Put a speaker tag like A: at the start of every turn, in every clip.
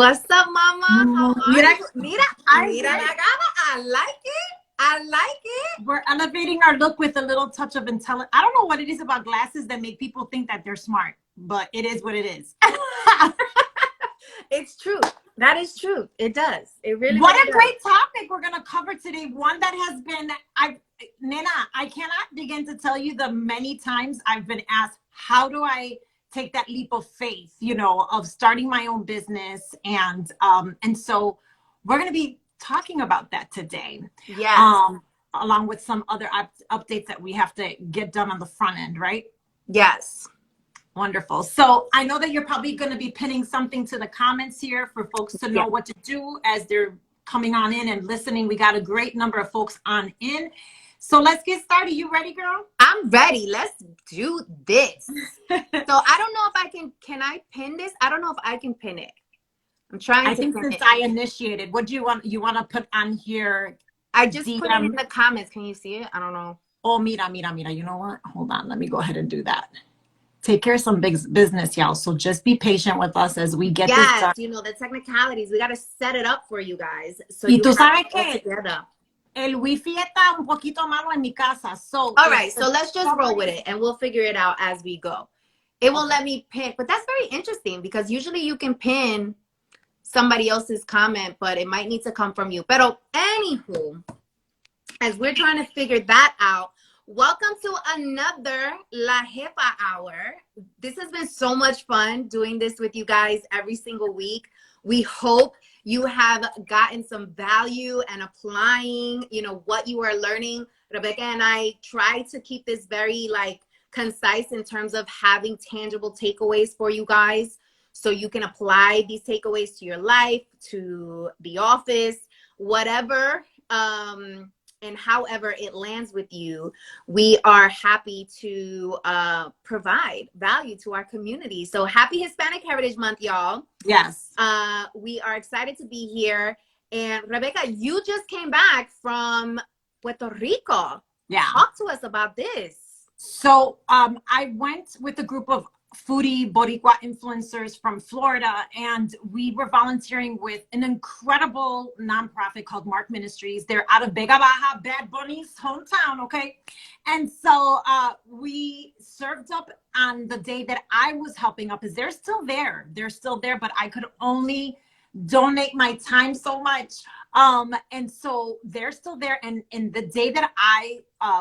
A: What's up, mama? How are
B: Mira,
A: you?
B: mira
A: La gama. I like it. I like it.
B: we're elevating our look with a little touch of intelligence. I don't know what it is about glasses that make people think that they're smart, but it is what it is.
A: It's true. That is true. It does. It really,
B: What
A: really
B: a
A: does.
B: great topic we're going to cover today. One that has been, Nena, I cannot begin to tell you the many times I've been asked, how do I take that leap of faith, of starting my own business? And so we're going to be talking about that today.
A: Yes.
B: Along with some other updates that we have to get done on the front end, right?
A: Yes.
B: Wonderful. So I know that you're probably going to be pinning something to the comments here for folks to know what to do as they're coming on in and listening. We got a great number of folks on in. So let's get started. You ready, girl?
A: I'm ready. Let's do this. So I don't know if can I pin this? I don't know if I can pin it. I'm trying to
B: think
A: pin
B: since
A: it.
B: I initiated, what do you want? You want to put on here?
A: I just put it in the comments. Can you see it? I don't know.
B: Oh, mira. You know what? Hold on. Let me go ahead and do that. Take care of some big business, y'all. So just be patient with us as we get this done.
A: The technicalities. We got to set it up for you guys. So
B: Y
A: you
B: tú
A: have
B: sabes
A: it all
B: que
A: together.
B: el wifi está un poquito malo en mi casa. So
A: all right, so let's just roll with it and we'll figure it out as we go. It won't let me pin, but that's very interesting because usually you can pin somebody else's comment, but it might need to come from you. Pero anywho, as we're trying to figure that out, welcome to another La Jefa Hour. This has been so much fun doing this with you guys every single week. We hope you have gotten some value and applying, what you are learning. Rebecca and I try to keep this very concise in terms of having tangible takeaways for you guys so you can apply these takeaways to your life, to the office, whatever, and however it lands with you. We are happy to provide value to our community. So happy Hispanic Heritage Month, y'all.
B: Yes.
A: We are excited to be here. And Rebecca, you just came back from Puerto Rico.
B: Yeah.
A: Talk to us about this.
B: So I went with a group of foodie Boricua influencers from Florida, and we were volunteering with an incredible nonprofit called Mark Ministries. They're out of Vega Baja, Bad Bunny's hometown, okay? And so we served up on the day that I was helping up, because they're still there. They're still there, but I could only donate my time so much. And so they're still there. And the day that I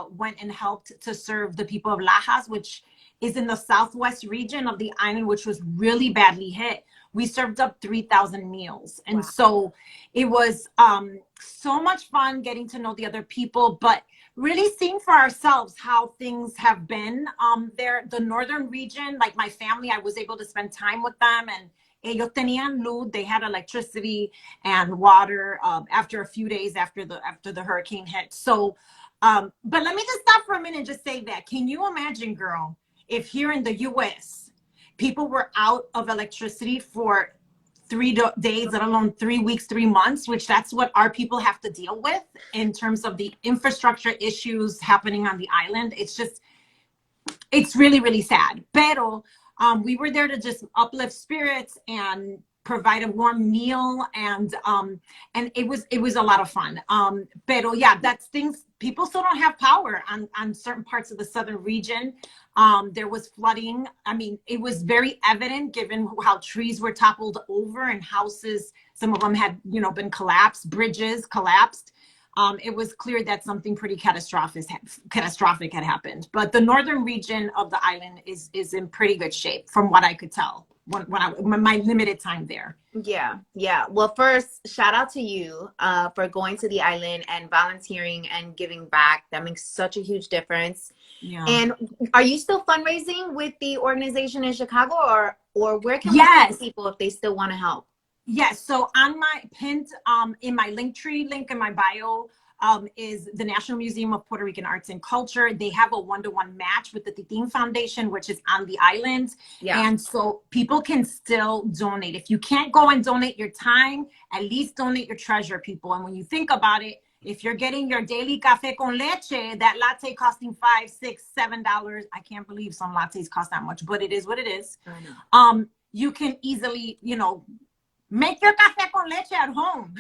B: went and helped to serve the people of Lajas, which is in the southwest region of the island, which was really badly hit, we served up 3,000 meals. And so it was so much fun getting to know the other people, but really seeing for ourselves how things have been there. The northern region, like my family, I was able to spend time with them, and ellos tenían luz. They had electricity and water after a few days after the hurricane hit. So, but let me just stop for a minute and just say that. Can you imagine, girl, if here in the U.S. people were out of electricity for 3 days, let alone 3 weeks, 3 months, which that's what our people have to deal with in terms of the infrastructure issues happening on the island. It's really, really sad. Pero we were there to just uplift spirits and provide a warm meal, and it was a lot of fun. Pero yeah, that's things. People still don't have power on certain parts of the southern region. There was flooding. I mean, it was very evident given how trees were toppled over and houses, some of them had, been collapsed, bridges collapsed. It was clear that something pretty catastrophic had happened. But the northern region of the island is in pretty good shape, from what I could tell when my limited time there.
A: Yeah. Well, first, shout out to you for going to the island and volunteering and giving back. That makes such a huge difference. Yeah. And are you still fundraising with the organization in Chicago, or where can we find people if they still want to help?
B: Yes. So on my pinned in my Linktree link in my bio is the National Museum of Puerto Rican Arts and Culture. They have a 1-to-1 match with the Titin Foundation, which is on the island. Yeah. And so people can still donate. If you can't go and donate your time, at least donate your treasure, people. And when you think about it, if you're getting your daily café con leche, that latte costing $5, $6, $7, I can't believe some lattes cost that much, but it is what it is. I know. You can easily, make your café con leche at home.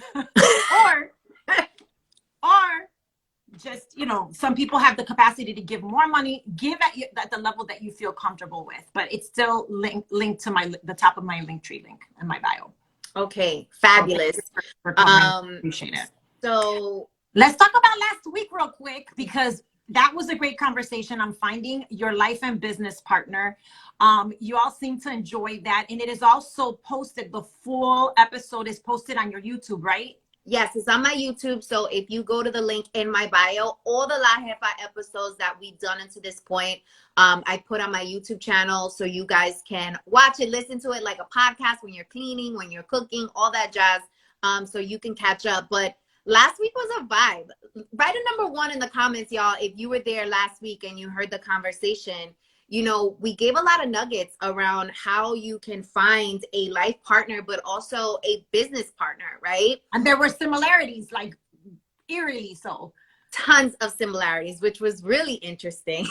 B: or just, you know, some people have the capacity to give more money. Give at the level that you feel comfortable with, but it's still linked to the top of my Linktree link in my bio.
A: Okay, fabulous.
B: Appreciate it.
A: So
B: let's talk about last week real quick, because that was a great conversation on finding your life and business partner. You all seem to enjoy that, and it is also posted. The full episode is posted on your YouTube, right?
A: Yes, it's on my YouTube. So if you go to the link in my bio, all the La Jefa episodes that we've done until this point, I put on my YouTube channel so you guys can watch it, listen to it like a podcast when you're cleaning, when you're cooking, all that jazz, so you can catch up. But last week was a vibe. Write a number 1 in the comments, y'all, if you were there last week and you heard the conversation. You know, we gave a lot of nuggets around how you can find a life partner, but also a business partner, right?
B: And there were similarities, like eerily so.
A: Tons of similarities, which was really interesting.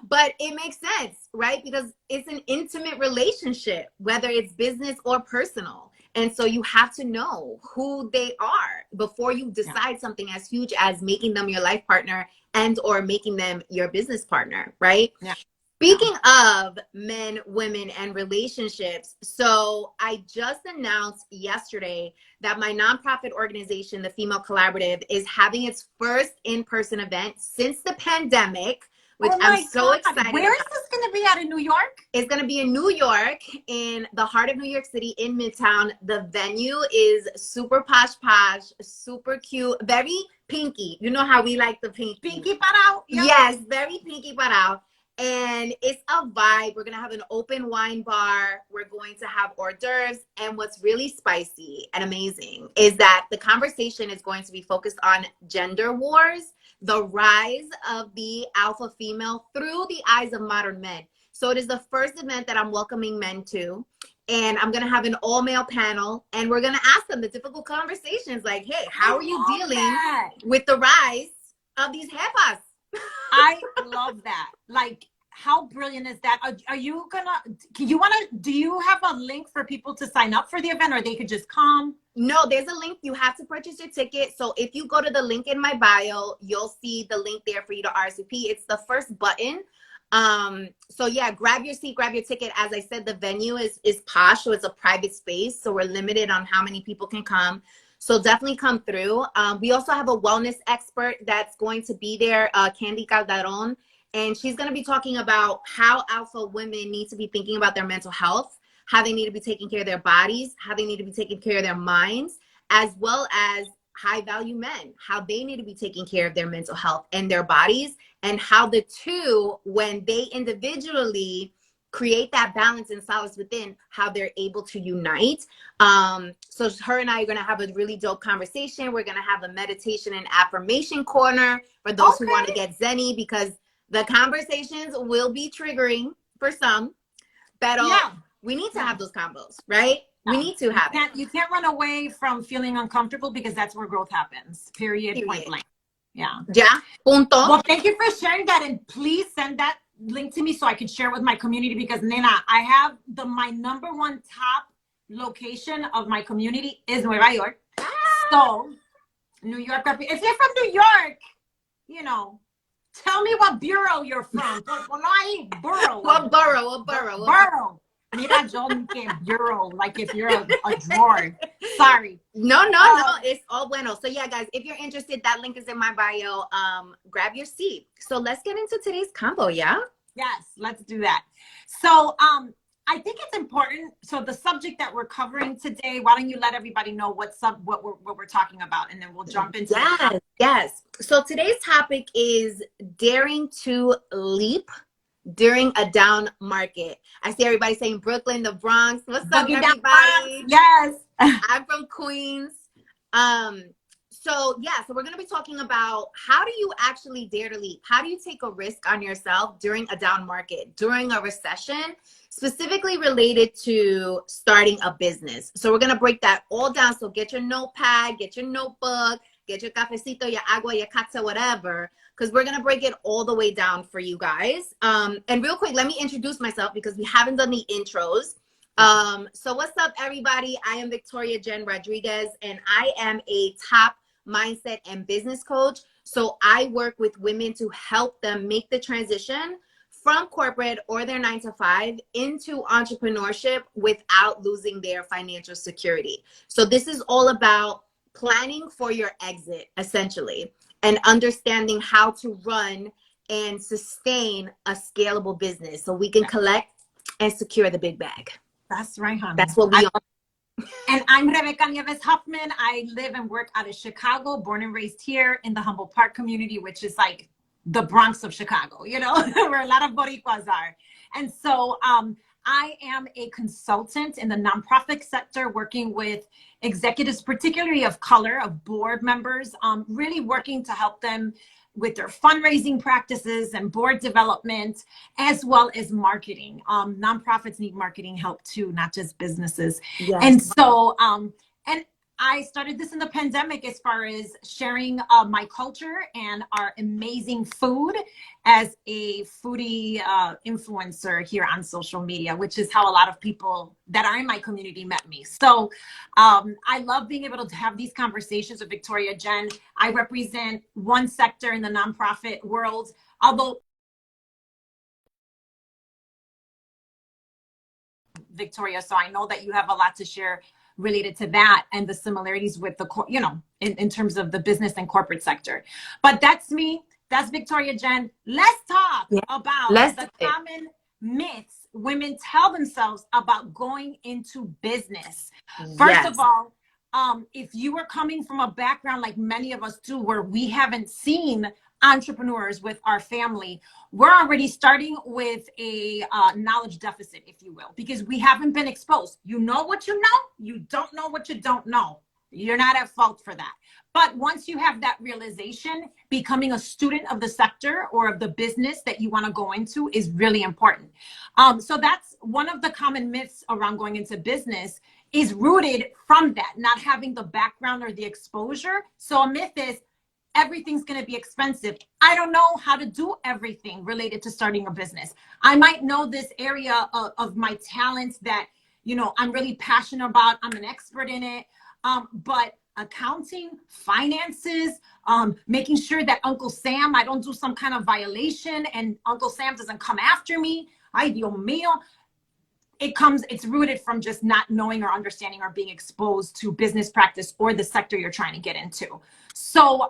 A: But it makes sense, right? Because it's an intimate relationship, whether it's business or personal. And so you have to know who they are before you decide something as huge as making them your life partner and or making them your business partner, right?
B: Yeah.
A: Speaking of men, women, and relationships, so I just announced yesterday that my nonprofit organization, the Female Collaborative, is having its first in-person event since the pandemic, which I'm so excited
B: Where is this going to be at, in New York?
A: It's going to be in New York, in the heart of New York City, in Midtown. The venue is super posh, super cute, very pinky. You know how we like the pinky.
B: Pinky parao.
A: Yep. Yes, very pinky parao. And it's a vibe. We're going to have an open wine bar. We're going to have hors d'oeuvres. And what's really spicy and amazing is that the conversation is going to be focused on gender wars, the rise of the alpha female through the eyes of modern men. So it is the first event that I'm welcoming men to. And I'm going to have an all-male panel. And we're going to ask them the difficult conversations like, hey, how are you dealing with the rise of these jefas?
B: I love that. Like, how brilliant is that? Are you gonna, do you have a link for people to sign up for the event, or they could just come?
A: No, there's a link. You have to purchase your ticket. So if you go to the link in my bio, you'll see the link there for you to RSVP. It's the first button. So yeah, grab your seat, grab your ticket. As I said, the venue is posh, so it's a private space. So we're limited on how many people can come. So definitely come through. We also have a wellness expert that's going to be there, Candy Calderon. And she's going to be talking about how alpha women need to be thinking about their mental health, how they need to be taking care of their bodies, how they need to be taking care of their minds, as well as high value men, how they need to be taking care of their mental health and their bodies, and how the two, when they individually create that balance and solace within, how they're able to unite. So her and I are going to have a really dope conversation. We're going to have a meditation and affirmation corner for those who want to get zenny, because the conversations will be triggering for some, but we need to have those combos, right? We need to have it.
B: You can't run away from feeling uncomfortable, because that's where growth happens. Period. Point blank. Yeah.
A: Punto.
B: Well, thank you for sharing that, and please send that link to me so I can share it with my community, because Nena, I have my number 1 top location of my community is Nueva York. So New York, if you're from New York, you know, tell me what bureau you're from. Borough.
A: What borough?
B: Borough. Mira, yo que bureau, like if you're a drawer. Sorry.
A: No, it's all bueno. So yeah, guys, if you're interested, that link is in my bio. Grab your seat. So let's get into today's combo, yeah?
B: Yes, let's do that. So I think it's important. So the subject that we're covering today, why don't you let everybody know what we're talking about, and then we'll jump into it.
A: Yes. So today's topic is daring to leap during a down market. I see everybody saying Brooklyn, the Bronx. What's up, everybody?
B: Yes.
A: I'm from Queens. So we're going to be talking about, how do you actually dare to leap? How do you take a risk on yourself during a down market, during a recession, specifically related to starting a business? So we're going to break that all down. So get your notepad, get your notebook, get your cafecito, your agua, your catsa, whatever, because we're going to break it all the way down for you guys. And real quick, let me introduce myself, because we haven't done the intros. So what's up, everybody? I am Victoria Jen Rodriguez, and I am a top mindset and business coach. So I work with women to help them make the transition from corporate or their 9 to 5 into entrepreneurship without losing their financial security. So this is all about planning for your exit, essentially, and understanding how to run and sustain a scalable business so we can collect and secure the big bag.
B: That's right, honey.
A: That's what we are.
B: And I'm Rebecca Nieves Huffman. I live and work out of Chicago, born and raised here in the Humboldt Park community, which is like the Bronx of Chicago, you know, where a lot of Boricuas are. And so I am a consultant in the nonprofit sector, working with executives, particularly of color, of board members, really working to help them with their fundraising practices and board development, as well as marketing. Nonprofits need marketing help too, not just businesses. Yes. And so, and I started this in the pandemic as far as sharing my culture and our amazing food as a foodie influencer here on social media, which is how a lot of people that are in my community met me. So I love being able to have these conversations with Victoria Jen. I represent one sector in the nonprofit world, although Victoria, so I know that you have a lot to share related to that and the similarities with the, you know, in terms of the business and corporate sector. But that's me. That's Victoria Jen. Let's talk about the common myths women tell themselves about going into business. First of all, if you are coming from a background like many of us do, where we haven't seen entrepreneurs with our family, we're already starting with a knowledge deficit, if you will, because we haven't been exposed. You know what you know, you don't know what you don't know. You're not at fault for that. But once you have that realization, becoming a student of the sector or of the business that you want to go into is really important. So that's one of the common myths around going into business, is rooted from that, not having the background or the exposure. So a myth is, everything's going to be expensive. I don't know how to do everything related to starting a business. I might know this area of my talents that, you know, I'm really passionate about. I'm an expert in it. But accounting, finances, making sure that Uncle Sam, I don't do some kind of violation and Uncle Sam doesn't come after me. Ay, Dios mío. It's rooted from just not knowing or understanding or being exposed to business practice or the sector you're trying to get into. So,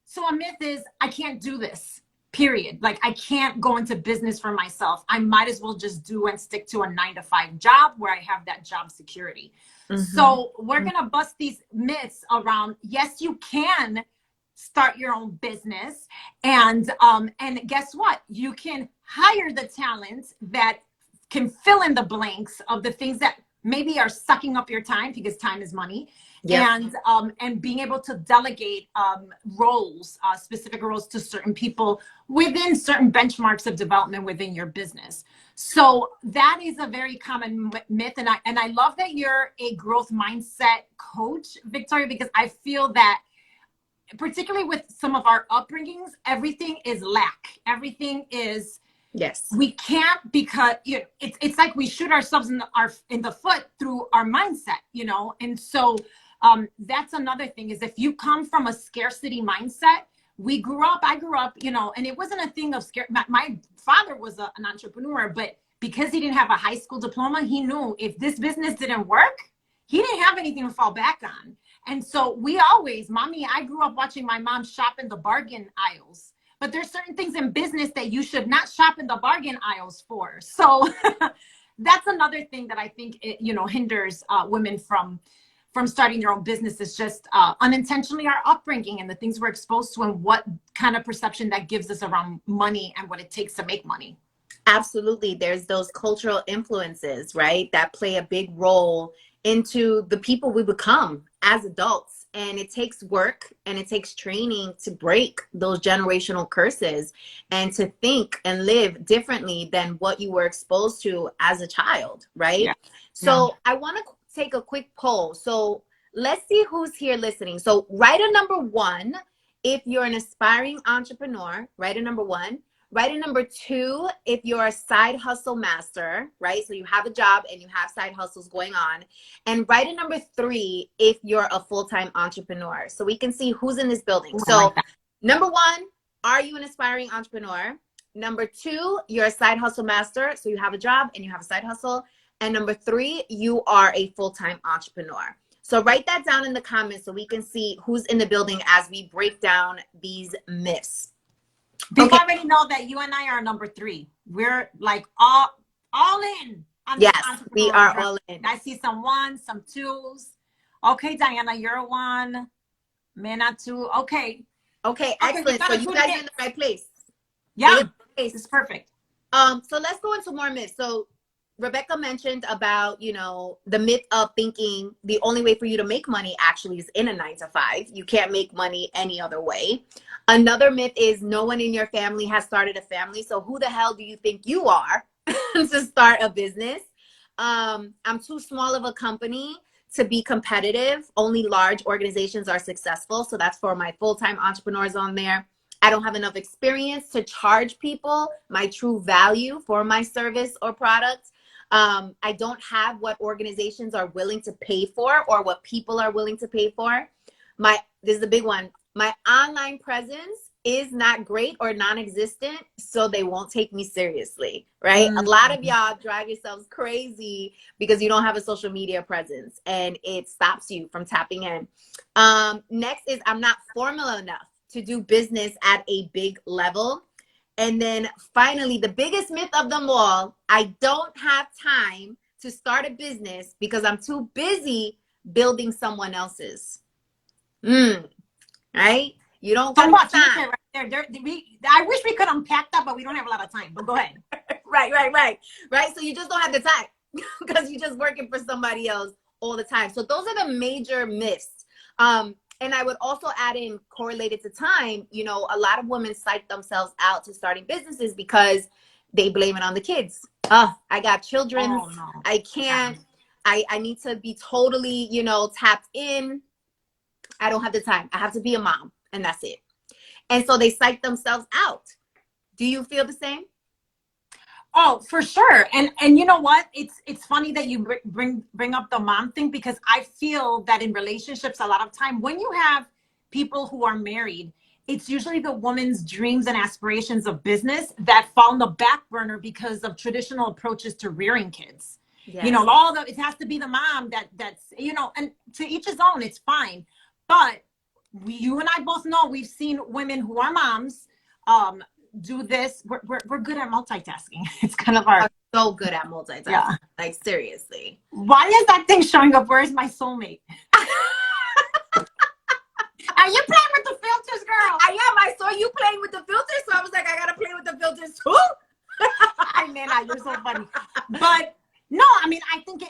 B: so a myth is, I can't do this, period. Like, I can't go into business for myself. I might as well just do and stick to a 9-to-5 job where I have that job security. Mm-hmm. So we're going to bust these myths around, yes, you can start your own business. And guess what? You can hire the talent that can fill in the blanks of the things that maybe are sucking up your time, because time is money. Yeah. And being able to delegate roles, specific roles to certain people within certain benchmarks of development within your business. So that is a very common myth. And I love that you're a growth mindset coach, Victoria, because I feel that particularly with some of our upbringings, everything is lack. Everything is, yes, we can't, because you know, it's like we shoot ourselves in the foot through our mindset, you know. And so that's another thing, is if you come from a scarcity mindset, I grew up, you know, and it wasn't a thing of my father was an entrepreneur, but because he didn't have a high school diploma, he knew if this business didn't work, he didn't have anything to fall back on. And so we always, I grew up watching my mom shop in the bargain aisles. But there's certain things in business that you should not shop in the bargain aisles for. So that's another thing that I think hinders women from starting their own business, is just unintentionally our upbringing and the things we're exposed to and what kind of perception that gives us around money and what it takes to make money.
A: Absolutely. There's those cultural influences, right, that play a big role into the people we become as adults. And it takes work and it takes training to break those generational curses and to think and live differently than what you were exposed to as a child, right? Yeah. So I want to take a quick poll. So let's see who's here listening. So write a number 1 if you're an aspiring entrepreneur. Write a number 1. Write in number 2 if you're a side hustle master, right? So you have a job and you have side hustles going on. And write in number 3 if you're a full-time entrepreneur. So we can see who's in this building.
B: Ooh,
A: so
B: like
A: number 1, are you an aspiring entrepreneur? Number 2, you're a side hustle master. So you have a job and you have a side hustle. And number 3, you are a full-time entrepreneur. So write that down in the comments so we can see who's in the building as we break down these myths.
B: People already know that you and I are number 3. We're like all in. On
A: yes, we are all in.
B: I see some 1s, some 2s. Okay, Diana, you're a 1. Mena 2. Okay,
A: excellent. So you guys are in the right place.
B: Yeah, it's perfect.
A: So let's go into more myths. So Rebecca mentioned about, the myth of thinking the only way for you to make money actually is in a 9-to-5. You can't make money any other way. Another myth is no one in your family has started a family. So who the hell do you think you are to start a business? I'm too small of a company to be competitive. Only large organizations are successful. So that's for my full-time entrepreneurs on there. I don't have enough experience to charge people my true value for my service or product. I don't have what organizations are willing to pay for or what people are willing to pay for. This is a big one. My online presence is not great or non-existent, so they won't take me seriously, right? A lot of y'all drive yourselves crazy because you don't have a social media presence and it stops you from tapping in. Next is I'm not formal enough to do business at a big level. And then finally, the biggest myth of them all, I don't have time to start a business because I'm too busy building someone else's. Right? You don't got time.
B: Right there. I wish we could unpack that, but we don't have a lot of time. But go ahead.
A: Right. So you just don't have the time because you're just working for somebody else all the time. So those are the major myths. And I would also add in, correlated to time, a lot of women psych themselves out to starting businesses because they blame it on the kids. I got children. Oh, no. I can't. I need to be totally, tapped in. I don't have the time. I have to be a mom and that's it. And so they psych themselves out. Do you feel the same?
B: Oh, for sure. And you know what? It's funny that you bring up the mom thing, because I feel that in relationships, a lot of time when you have people who are married, it's usually the woman's dreams and aspirations of business that fall on the back burner because of traditional approaches to rearing kids. Yes. It has to be the mom that's, and to each his own, it's fine. But you and I both know we've seen women who are moms, do this. We're good at multitasking. It's kind of our
A: so good at multitasking. Yeah. Like seriously.
B: Why is that thing showing up? Where's my soulmate? Are you playing with the filters, girl?
A: I am. I saw you playing with the filters, so I was like, I gotta play with the filters too.
B: I mean, you're so funny. But no, I mean, I think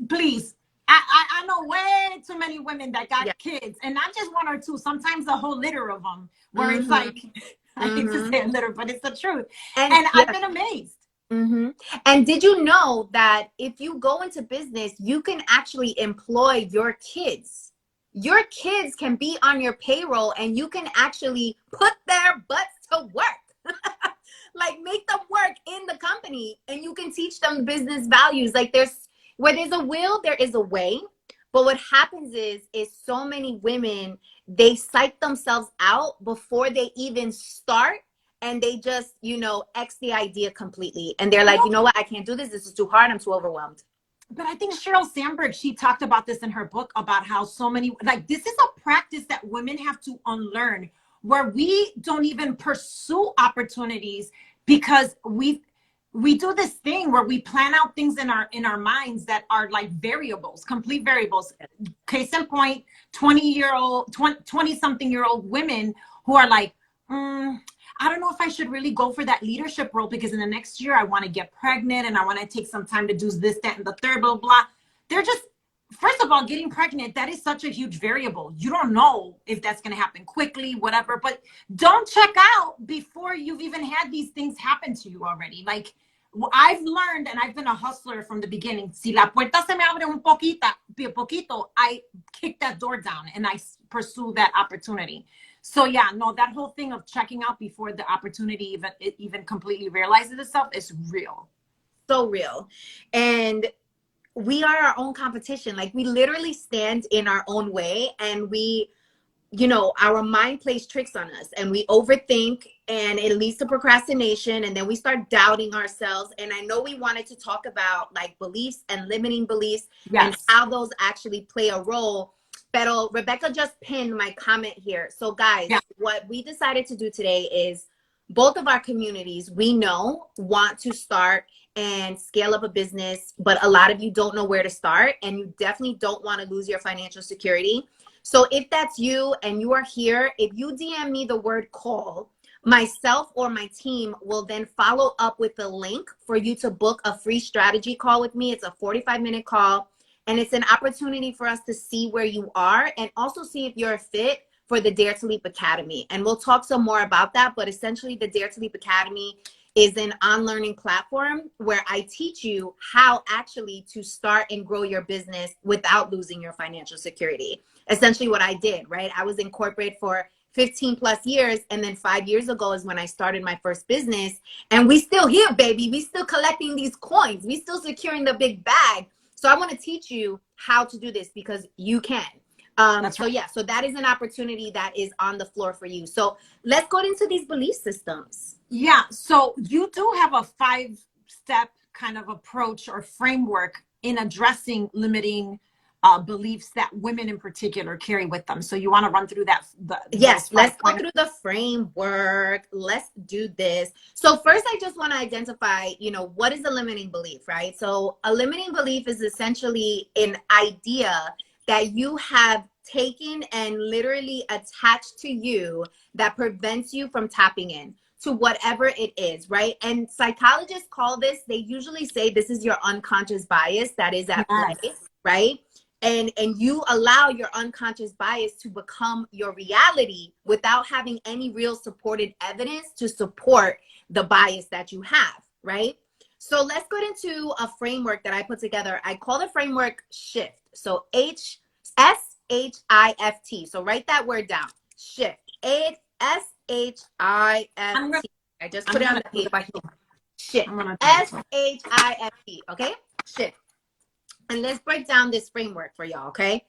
B: please. I know way too many women that got kids, and not just 1 or 2. Sometimes a whole litter of them, where it's like. I hate to say a litter, but it's the truth. And I've been amazed.
A: And did you know that if you go into business, you can actually employ your kids? Your kids can be on your payroll and you can actually put their butts to work. Like make them work in the company and you can teach them business values. Like where there's a will, there is a way. But what happens is so many women, they psych themselves out before they even start, and they just, X the idea completely. And they're like, you know what? I can't do this. This is too hard. I'm too overwhelmed.
B: But I think Sheryl Sandberg, she talked about this in her book about how so many, this is a practice that women have to unlearn, where we don't even pursue opportunities because we do this thing where we plan out things in our minds that are like variables, complete variables. Case in point, 20-something-year-old women who are like, I don't know if I should really go for that leadership role because in the next year I want to get pregnant and I want to take some time to do this, that, and the third, blah, blah. They're just, first of all, getting pregnant, that is such a huge variable. You don't know if that's going to happen quickly, whatever, but don't check out before you've even had these things happen to you already. Like, I've learned, and I've been a hustler from the beginning. Si la puerta se me abre un poquito, I kick that door down and I pursue that opportunity. So yeah, no, that whole thing of checking out before the opportunity even completely realizes itself is real.
A: So real. And we are our own competition. Like, we literally stand in our own way, and we, you know, our mind plays tricks on us, and we overthink, and it leads to procrastination, and then we start doubting ourselves. And I know we wanted to talk about like beliefs and limiting beliefs, yes, and how those actually play a role. Pero Rebecca just pinned my comment here. So guys, yeah, what we decided to do today is, both of our communities, we know, want to start and scale up a business, but a lot of you don't know where to start, and you definitely don't want to lose your financial security. So if that's you and you are here, if you DM me the word call, myself or my team will then follow up with the link for you to book a free strategy call with me. It's a 45-minute call, and it's an opportunity for us to see where you are and also see if you're a fit for the Dare to Leap Academy. And we'll talk some more about that, but essentially the Dare to Leap Academy is an on-learning platform where I teach you how actually to start and grow your business without losing your financial security. Essentially what I did, right? I was in corporate for 15 plus years, and then 5 years ago is when I started my first business, and we still here, baby. We still collecting these coins. We still securing the big bag. So I want to teach you how to do this, because you can. So yeah, so that is an opportunity that is on the floor for you. So let's go into these belief systems.
B: Yeah, so you do have a 5-step kind of approach or framework in addressing limiting beliefs that women in particular carry with them. So you want to run through that?
A: Yes, let's go through the framework. Let's do this. So first, I just want to identify, you know, what is a limiting belief, right? So a limiting belief is essentially an idea that you have taken and literally attached to you that prevents you from tapping in to whatever it is, right? And psychologists call this, they usually say this is your unconscious bias that is at play, right? And you allow your unconscious bias to become your reality without having any real supported evidence to support the bias that you have, right? So let's go into a framework that I put together. I call the framework SHIFT. So SHIFT. So write that word down. SHIFT. SHIFT. I just put it on the paper here. SHIFT. SHIFT. Okay? SHIFT. And let's break down this framework for y'all, okay?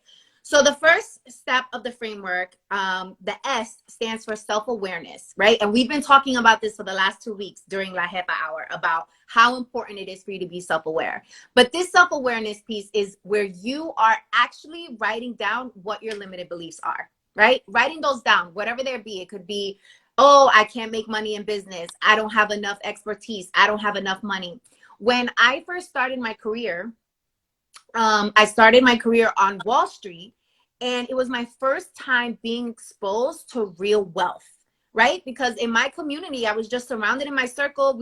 A: So the first step of the framework, the S stands for self-awareness, right? And we've been talking about this for the last 2 weeks during La Jefa Hour about how important it is for you to be self-aware. But this self-awareness piece is where you are actually writing down what your limited beliefs are, right? Writing those down, whatever there be. It could be, oh, I can't make money in business. I don't have enough expertise. I don't have enough money. When I first started my career, I started my career on Wall Street, and it was my first time being exposed to real wealth, right? Because in my community, I was just surrounded in my circle.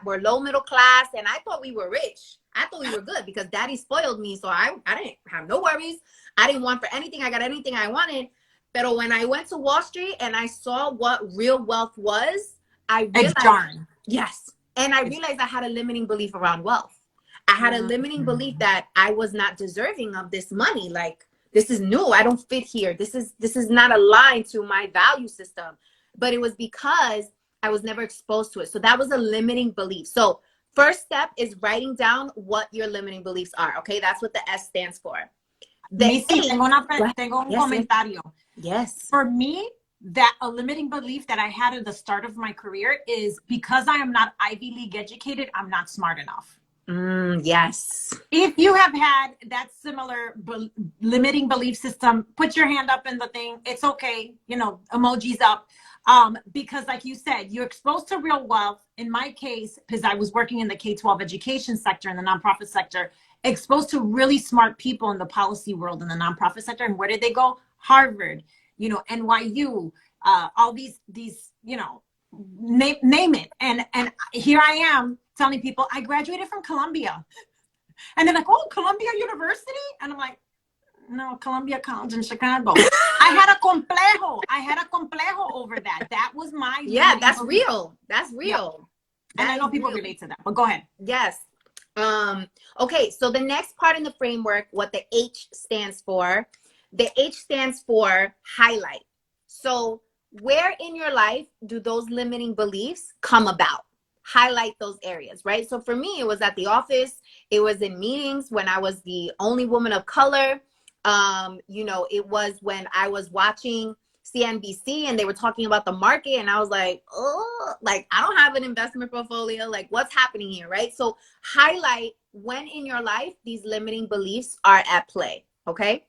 A: We're low middle class, and I thought we were rich. I thought we were good because daddy spoiled me. So I didn't have no worries. I didn't want for anything. I got anything I wanted. But when I went to Wall Street and I saw what real wealth was, I realized,
B: it's jarring.
A: Yes. And I realized I had a limiting belief around wealth. I had a limiting belief that I was not deserving of this money. Like, this is new. I don't fit here. This is not aligned to my value system. But it was because I was never exposed to it. So that was a limiting belief. So first step is writing down what your limiting beliefs are. Okay, that's what the S stands for.
B: Tengo un comentario.
A: Yes.
B: For me, that a limiting belief that I had at the start of my career is because I am not Ivy League educated, I'm not smart enough.
A: Yes.
B: If you have had that similar limiting belief system, put your hand up in the thing. It's okay. You know, emojis up. Because like you said, you're exposed to real wealth. In my case, because I was working in the K-12 education sector, in the nonprofit sector, exposed to really smart people in the policy world, in the nonprofit sector. And where did they go? Harvard, you know, NYU, all these, you know, name it. And here I am telling people I graduated from Columbia. And they're like, oh, Columbia University? And I'm like, no, Columbia College in Chicago. I had a complejo over that. That was my
A: that's real. That's real.
B: And I know people relate to that, but go ahead.
A: Yes. Okay, so the next part in the framework, what the H stands for, the H stands for highlight. So where in your life do those limiting beliefs come about? Highlight those areas, right? So for me, it was at the office. It was in meetings when I was the only woman of color. You know, it was when I was watching CNBC and they were talking about the market and I was like, oh, like I don't have an investment portfolio. Like what's happening here, right? So highlight when in your life these limiting beliefs are at play, okay?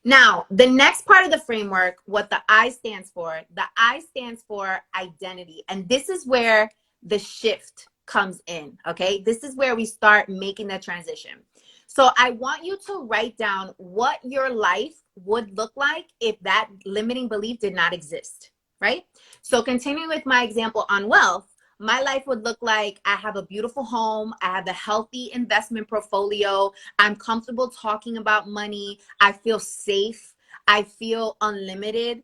A: Now, the next part of the framework, what the I stands for, the I stands for identity. And this is where the shift comes in, okay? This is where we start making the transition. So I want you to write down what your life would look like if that limiting belief did not exist, right? So continuing with my example on wealth, my life would look like I have a beautiful home. I have a healthy investment portfolio. I'm comfortable talking about money. I feel safe. I feel unlimited.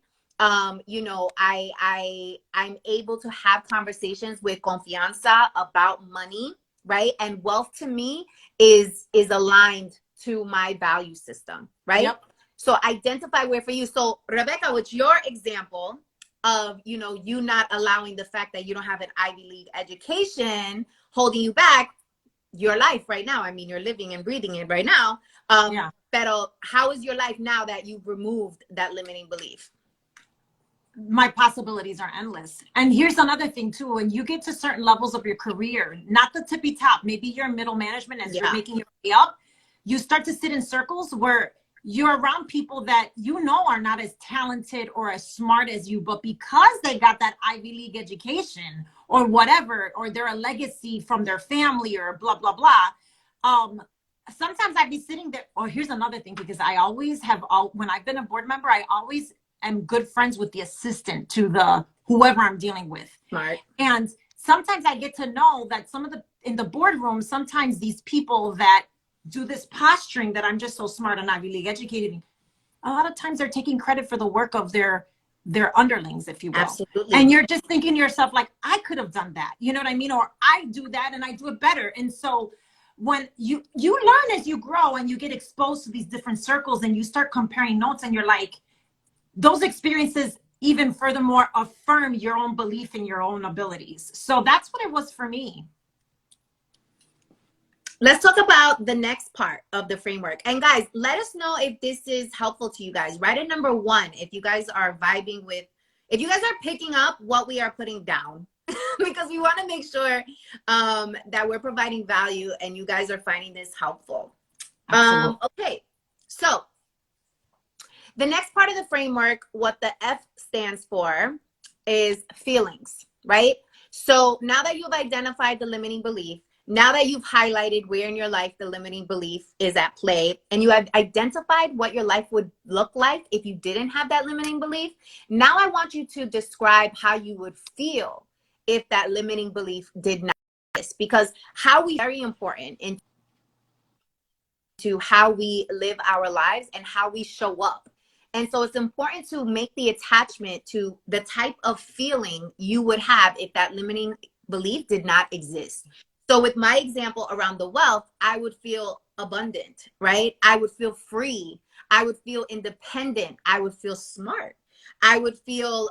A: You know, I'm able to have conversations with confianza about money, right? And wealth to me is aligned to my value system, right?
B: Yep.
A: So identify where for you. So Rebecca, with your example of, you know, you not allowing the fact that you don't have an Ivy League education holding you back, your life right now, I mean, you're living and breathing it right now.
B: Yeah.
A: Pero how is your life now that you've removed that limiting belief?
B: My possibilities are endless. And here's another thing too, when you get to certain levels of your career, not the tippy top, maybe you're middle management as you're making your way up, you start to sit in circles where you're around people that you know are not as talented or as smart as you, but because they got that Ivy League education or whatever, or they're a legacy from their family or blah, blah, blah. Sometimes I'd be sitting there, or here's another thing, because I always have, when I've been a board member, I always am good friends with the assistant to the whoever I'm dealing with.
A: Smart.
B: And sometimes I get to know that in the boardroom, sometimes these people that do this posturing that I'm just so smart and Ivy League educated, a lot of times they're taking credit for the work of their underlings, if you will.
A: Absolutely.
B: And you're just thinking to yourself, like, I could have done that. You know what I mean? Or I do that and I do it better. And so when you learn as you grow and you get exposed to these different circles and you start comparing notes and you're like, those experiences even furthermore affirm your own belief in your own abilities. So that's what it was for me.
A: Let's talk about the next part of the framework. And guys, let us know if this is helpful to you guys. Write it number 1 if you guys are vibing with, if you guys are picking up what we are putting down, because we want to make sure that we're providing value and you guys are finding this helpful. Okay, so the next part of the framework, what the F stands for is feelings, right? So now that you've identified the limiting belief, now that you've highlighted where in your life the limiting belief is at play, and you have identified what your life would look like if you didn't have that limiting belief, now I want you to describe how you would feel if that limiting belief did not exist, because how we very important into how we live our lives and how we show up. And so it's important to make the attachment to the type of feeling you would have if that limiting belief did not exist. So with my example around the wealth, I would feel abundant, right? I would feel free. I would feel independent. I would feel smart. I would feel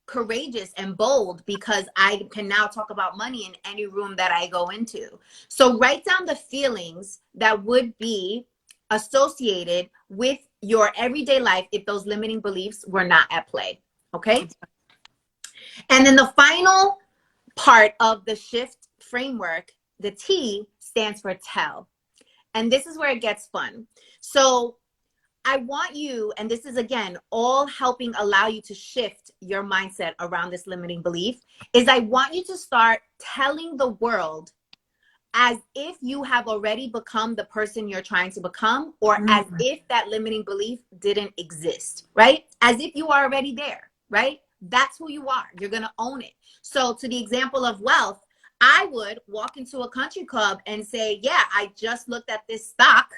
A: courageous and bold because I can now talk about money in any room that I go into. So write down the feelings that would be associated with your everyday life if those limiting beliefs were not at play, okay? And then the final part of the shift framework, the T stands for tell. And this is where it gets fun. So I want you, and this is again, all helping allow you to shift your mindset around this limiting belief, is I want you to start telling the world as if you have already become the person you're trying to become, or as if that limiting belief didn't exist, right? As if you are already there, right? That's who you are. You're going to own it. So to the example of wealth, I would walk into a country club and say, yeah, I just looked at this stock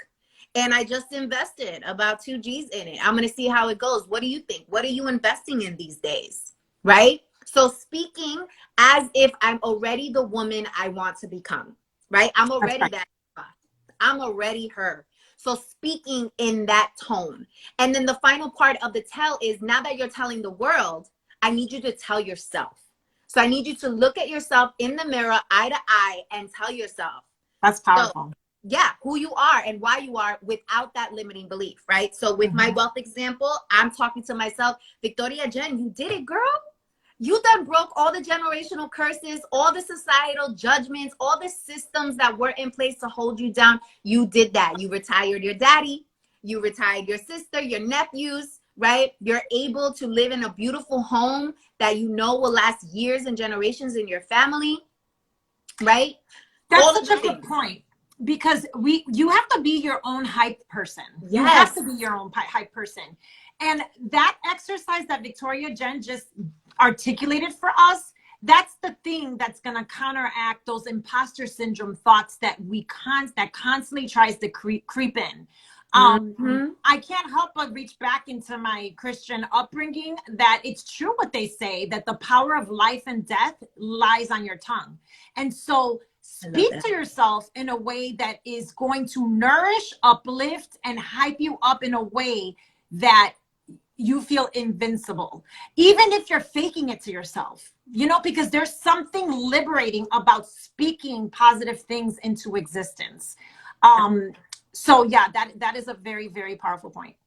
A: and I just invested about 2 G's in it. I'm going to see how it goes. What do you think? What are you investing in these days? Right? So speaking as if I'm already the woman I want to become, right? I'm already
B: right.
A: that. I'm already her. So speaking in that tone. And then the final part of the tell is, now that you're telling the world, I need you to tell yourself. So I need you to look at yourself in the mirror, eye to eye, and tell yourself.
B: That's
A: So,
B: powerful.
A: yeah, who you are and why you are without that limiting belief, right? So with my wealth example, I'm talking to myself, Victoria Jen, you did it, girl. You done broke all the generational curses, all the societal judgments, all the systems that were in place to hold you down. You did that. You retired your daddy. You retired your sister, your nephews, right? You're able to live in a beautiful home that you know will last years and generations in your family, right?
B: That's
A: All
B: such a good point, because you have to be your own hype person.
A: Yes.
B: You have to be your own hype person. And that exercise that Victoria Jen just articulated for us, that's the thing that's going to counteract those imposter syndrome thoughts that that constantly tries to creep in. I can't help but reach back into my Christian upbringing, that it's true what they say, that the power of life and death lies on your tongue. And so speak to yourself in a way that is going to nourish, uplift, and hype you up in a way that you feel invincible, even if you're faking it to yourself, because there's something liberating about speaking positive things into existence. So yeah, that is a very, very powerful point.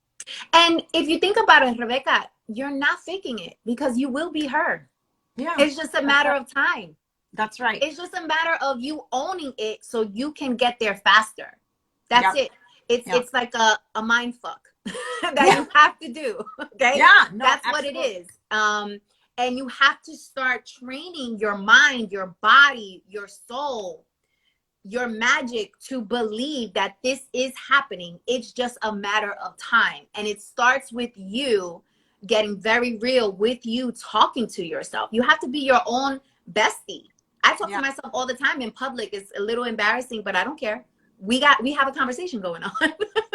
A: And if you think about it, Rebecca, you're not faking it, because you will be her.
B: Yeah.
A: It's just a matter of time.
B: That's right.
A: It's just a matter of you owning it so you can get there faster. That's it. It's like a mind fuck that you have to do. Okay.
B: Yeah. No,
A: that's
B: absolutely.
A: what it is. And you have to start training your mind, your body, your soul, your magic to believe that this is happening. It's just a matter of time. And it starts with you getting very real, with you talking to yourself. You have to be your own bestie. I talk to myself all the time in public. It's a little embarrassing, but I don't care. We have a conversation going on.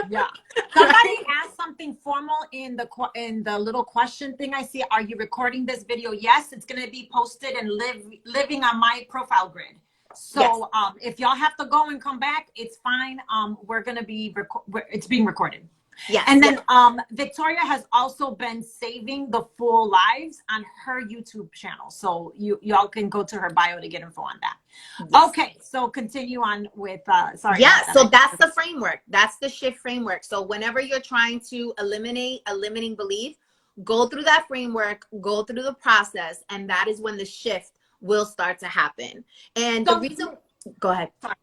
B: Yeah. Somebody asked something formal in the little question thing I see. Are you recording this video? Yes, it's going to be posted and living on my profile grid. So if y'all have to go and come back, it's fine. We're going to be it's being recorded. Yeah. And then Victoria has also been saving the full lives on her YouTube channel. So y'all can go to her bio to get info on that. Yes. Okay. So continue on with sorry.
A: Yeah. So that's the framework. That's the shift framework. So whenever you're trying to eliminate a limiting belief, go through that framework, go through the process, and that is when the shift will start to happen. And the reason, go ahead.
B: Sorry.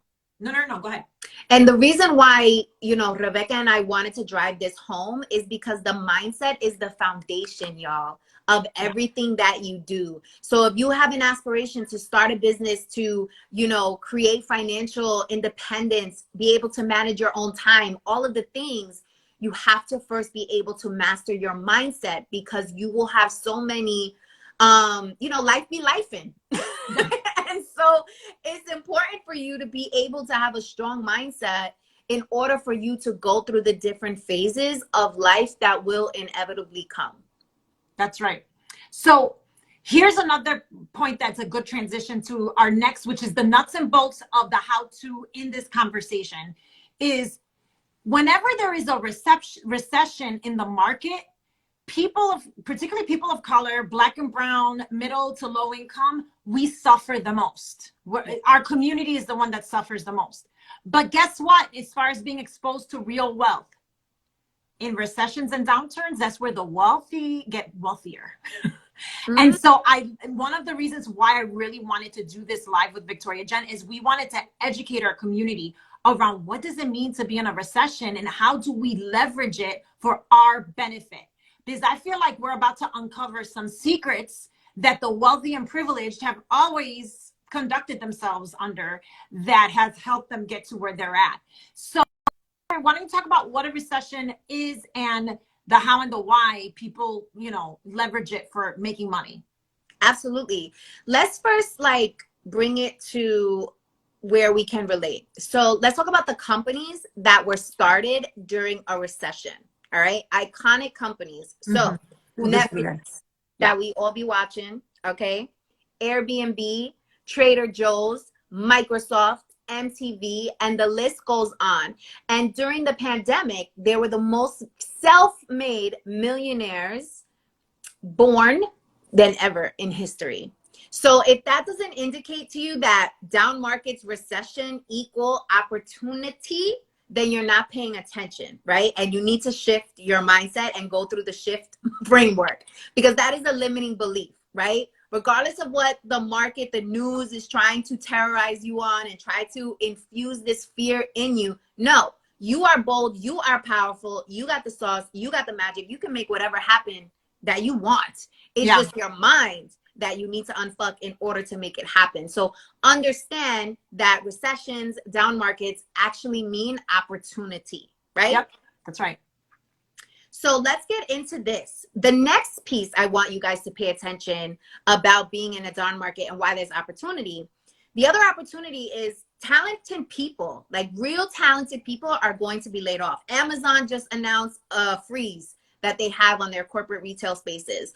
B: No, go ahead.
A: And the reason why, Rebecca and I wanted to drive this home is because the mindset is the foundation, y'all, of everything that you do. So if you have an aspiration to start a business, to, create financial independence, be able to manage your own time, all of the things, you have to first be able to master your mindset, because you will have so many, life be lifing. And so it's important for you to be able to have a strong mindset in order for you to go through the different phases of life that will inevitably come.
B: That's right. So here's another point that's a good transition to our next, which is the nuts and bolts of the how-to in this conversation, is whenever there is a recession in the market, particularly people of color, Black and brown, middle to low income, we suffer the most. Our community is the one that suffers the most. But guess what? As far as being exposed to real wealth, in recessions and downturns, that's where the wealthy get wealthier. And so one of the reasons why I really wanted to do this live with Victoria Jen is we wanted to educate our community around what does it mean to be in a recession and how do we leverage it for our benefit. Because I feel like we're about to uncover some secrets that the wealthy and privileged have always conducted themselves under that has helped them get to where they're at. So I want to talk about what a recession is and the how and the why people, leverage it for making money.
A: Absolutely. Let's first bring it to where we can relate. So let's talk about the companies that were started during a recession. All right. Iconic companies. So Netflix that we all be watching, okay? Airbnb, Trader Joe's, Microsoft, MTV, and the list goes on. And during the pandemic, there were the most self-made millionaires born than ever in history. So if that doesn't indicate to you that down markets, recession equal opportunity, then you're not paying attention, right? And you need to shift your mindset and go through the shift framework, because that is a limiting belief, right? Regardless of what the market, the news is trying to terrorize you on and try to infuse this fear in you. No, you are bold, you are powerful, you got the sauce, you got the magic, you can make whatever happen that you want. It's just your mind that you need to unfuck in order to make it happen. So understand that recessions, down markets actually mean opportunity, right?
B: Yep, that's right.
A: So let's get into this. The next piece I want you guys to pay attention about being in a down market and why there's opportunity. The other opportunity is talented people, like real talented people are going to be laid off. Amazon just announced a freeze that they have on their corporate retail spaces.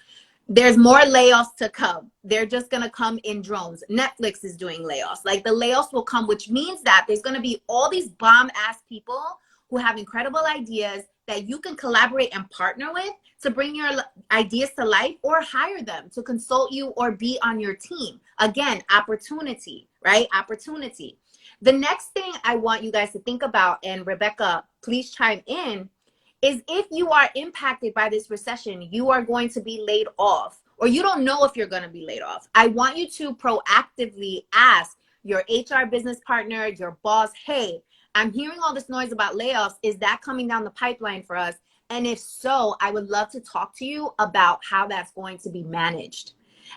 A: There's more layoffs to come. They're just going to come in drones. Netflix is doing layoffs. Like the layoffs will come, which means that there's going to be all these bomb ass people who have incredible ideas that you can collaborate and partner with to bring your ideas to life, or hire them to consult you or be on your team. Again, opportunity, right? Opportunity. The next thing I want you guys to think about, and Rebecca, please chime in, is if you are impacted by this recession, you are going to be laid off, or you don't know if you're going to be laid off. I want you to proactively ask your HR business partner, your boss, hey, I'm hearing all this noise about layoffs. Is that coming down the pipeline for us? And if so, I would love to talk to you about how that's going to be managed.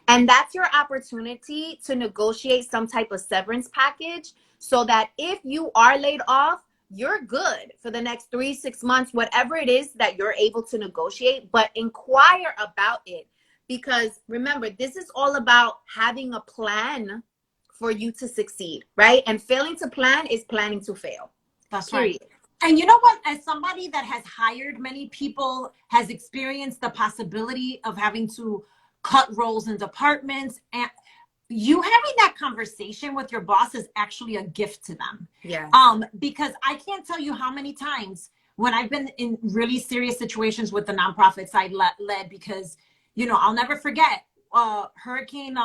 A: And that's your opportunity to negotiate some type of severance package so that if you are laid off, you're good for the next 3-6 months, whatever it is that you're able to negotiate, but inquire about it. Because remember, this is all about having a plan for you to succeed, right? And failing to plan is planning to fail.
B: That's
A: period.
B: Right. And you know what? As somebody that has hired many people, has experienced the possibility of having to cut roles in departments, and you having that conversation with your boss is actually a gift to them.
A: Yeah.
B: Because I can't tell you how many times when I've been in really serious situations with the nonprofits I led, because, you know, I'll never forget Hurricane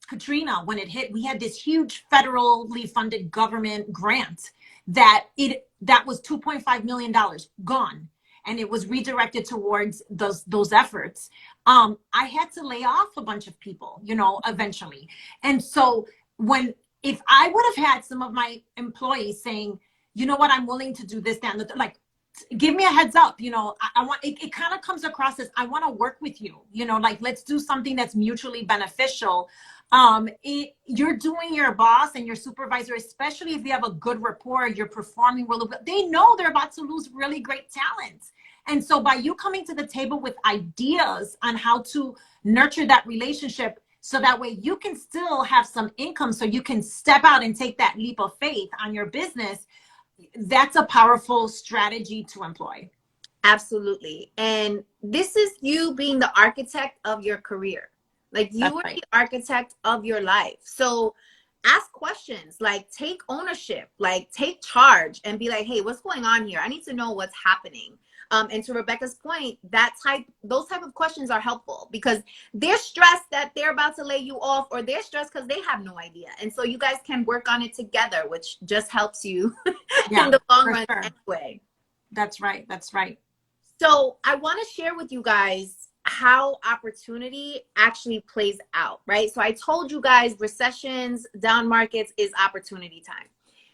B: Katrina, when it hit, we had this huge federally funded government grant that was $2.5 million gone. And it was redirected towards those efforts. I had to lay off a bunch of people, you know, eventually. And so if I would have had some of my employees saying, you know what, I'm willing to do this, that, like, give me a heads up, you know, I want, it kind of comes across as, I want to work with you, you know, like, let's do something that's mutually beneficial. You're doing your boss and your supervisor, especially if you have a good rapport, you're performing really well, they know they're about to lose really great talent. And so by you coming to the table with ideas on how to nurture that relationship, so that way you can still have some income, so you can step out and take that leap of faith on your business, that's a powerful strategy to employ.
A: Absolutely. And this is you being the architect of your career. Like, you are the architect of your life. So ask questions, like take ownership, like take charge and be like, hey, what's going on here? I need to know what's happening. And to Rebecca's point, those type of questions are helpful, because they're stressed that they're about to lay you off, or they're stressed because they have no idea. And so you guys can work on it together, which just helps you in the long run anyway.
B: That's right. That's right.
A: So I want to share with you guys how opportunity actually plays out, right? So I told you guys recessions, down markets is opportunity time.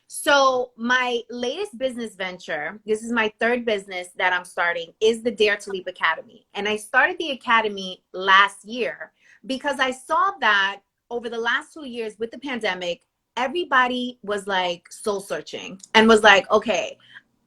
A: So my latest business venture, this is my third business that I'm starting, is the Dare to Leap Academy. And I started the academy last year because I saw that over the last 2 years with the pandemic, everybody was like soul searching and was like, okay,